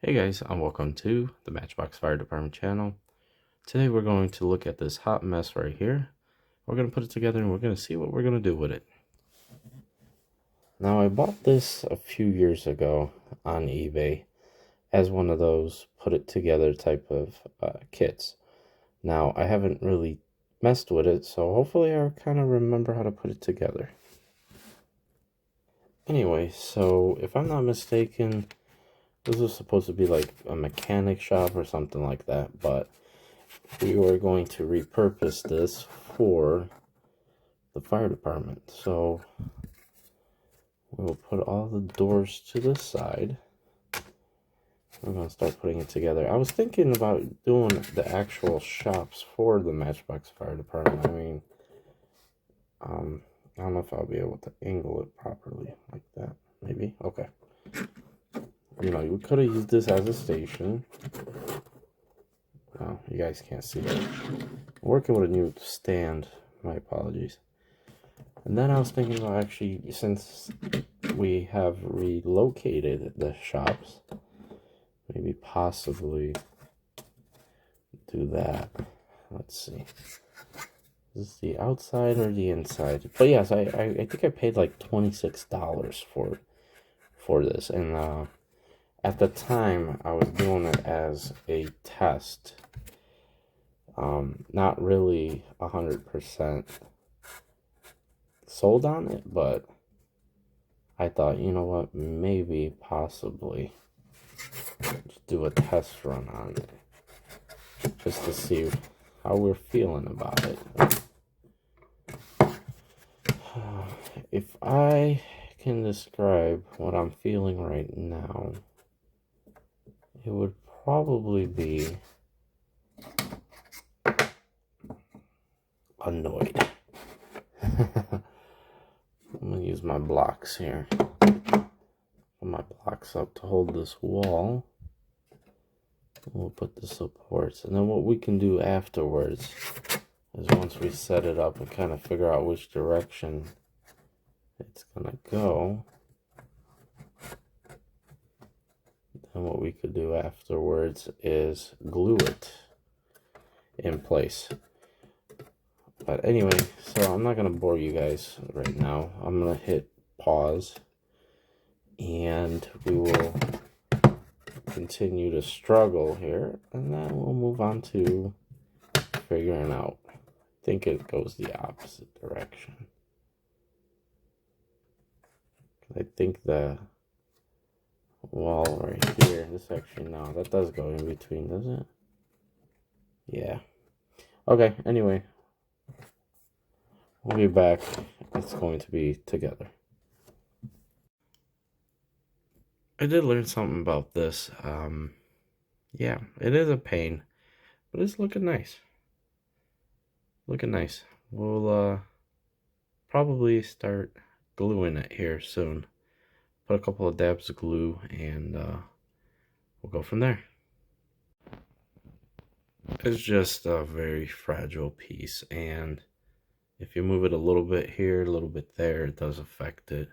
Hey guys, and welcome to the Matchbox Fire Department channel. Today we're going to look at this hot mess right here. We're going to put it together and we're going to see what we're going to do with it. Now I bought this a few years ago on eBay as one of those put it together type of kits. Now I haven't really messed with it, so hopefully I kind of remember how to put it together. Anyway, so if I'm not mistaken, this was supposed to be like a mechanic shop or something like that, but we were going to repurpose this for the fire department. So we'll put all the doors to the side. We're going to start putting it together. I was thinking about doing the actual shops for the Matchbox Fire Department. I mean, I don't know if I'll be able to angle it properly like that. Maybe? Okay. You know, we could have used this as a station. Oh, you guys can't see it. I'm working with a new stand. My apologies. And then I was thinking about actually, since we have relocated the shops, maybe possibly do that. Let's see. Is this the outside or the inside? But yes, I think I paid like $26 for this. And at the time, I was doing it as a test. Not really 100% sold on it, but I thought, you know what, maybe, possibly, just do a test run on it. Just to see how we're feeling about it. If I can describe what I'm feeling right now, it would probably be annoyed. I'm gonna use my blocks here. Put my blocks up to hold this wall. We'll put the supports, and then what we can do afterwards is once we set it up and kind of figure out which direction it's gonna go, then what we could do afterwards is glue it in place. But anyway, so I'm not gonna bore you guys right now. I'm gonna hit pause and we will continue to struggle here, and then we'll move on to figuring out. I think it goes the opposite direction. I think the wall right here, this actually, no, that does go in between, doesn't it? Yeah. Okay, anyway, we'll be back. It's going to be together. I did learn something about this. Yeah, it is a pain, but it's looking nice. Looking nice. We'll probably start gluing it here soon. Put a couple of dabs of glue and we'll go from there. It's just a very fragile piece, and if you move it a little bit here, a little bit there, it does affect it.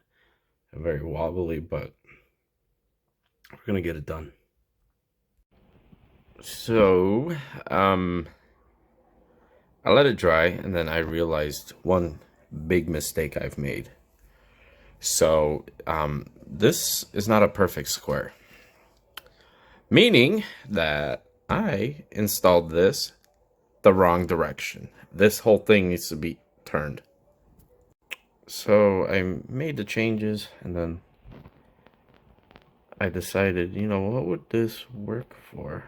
Very wobbly, but we're gonna get it done. So, I let it dry, and then I realized one big mistake I've made. So, this is not a perfect square. Meaning that I installed this the wrong direction. This whole thing needs to be turned. So I made the changes, and then I decided, you know, what would this work for?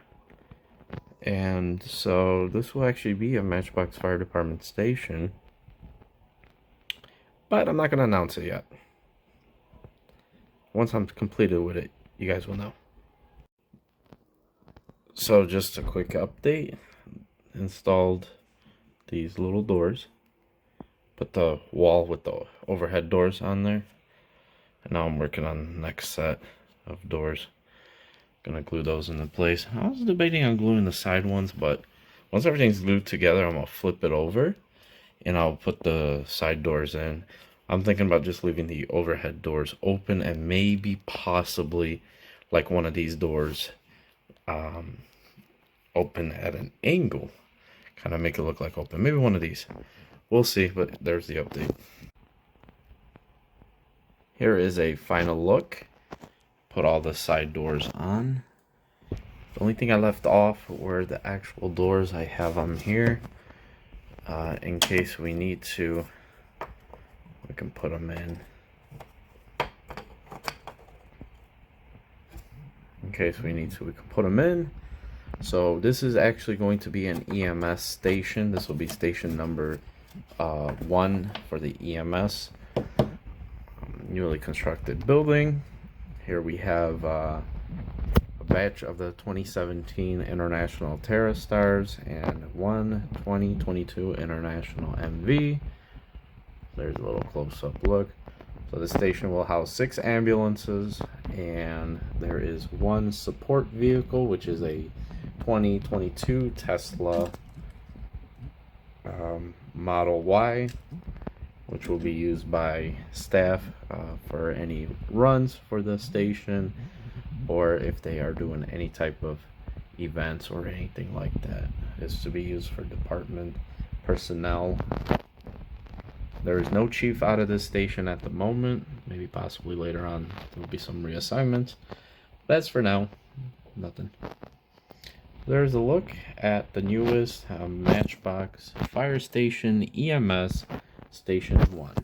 And so this will actually be a Matchbox Fire Department station, but I'm not going to announce it yet. Once I'm completed with it, you guys will know. So just a quick update. Installed these little doors. Put the wall with the overhead doors on there. And now I'm working on the next set of doors. Gonna glue those into place. I was debating on gluing the side ones, but once everything's glued together, I'm gonna flip it over and I'll put the side doors in. I'm thinking about just leaving the overhead doors open and maybe possibly like one of these doors open at an angle. Kind of make it look like open. Maybe one of these. We'll see, but there's the update. Here is a final look. Put all the side doors on. The only thing I left off were the actual doors. I have them here. In case we need to, we can put them in. In case we need to, we can put them in. So this is actually going to be an EMS station. This will be station number 1 for the EMS. Newly constructed building. Here we have a batch of the 2017 International Terra Stars and one 2022 International MV. There's a little close-up look. So the station will house 6 ambulances, and there is 1 support vehicle, which is a 2022 Tesla Model Y, which will be used by staff for any runs for the station, or if they are doing any type of events or anything like that. It's to be used for department personnel. There is no chief out of this station at the moment. Maybe possibly later on there will be some reassignments. But as for now, nothing. There's a look at the newest Matchbox Fire Station EMS Station 1.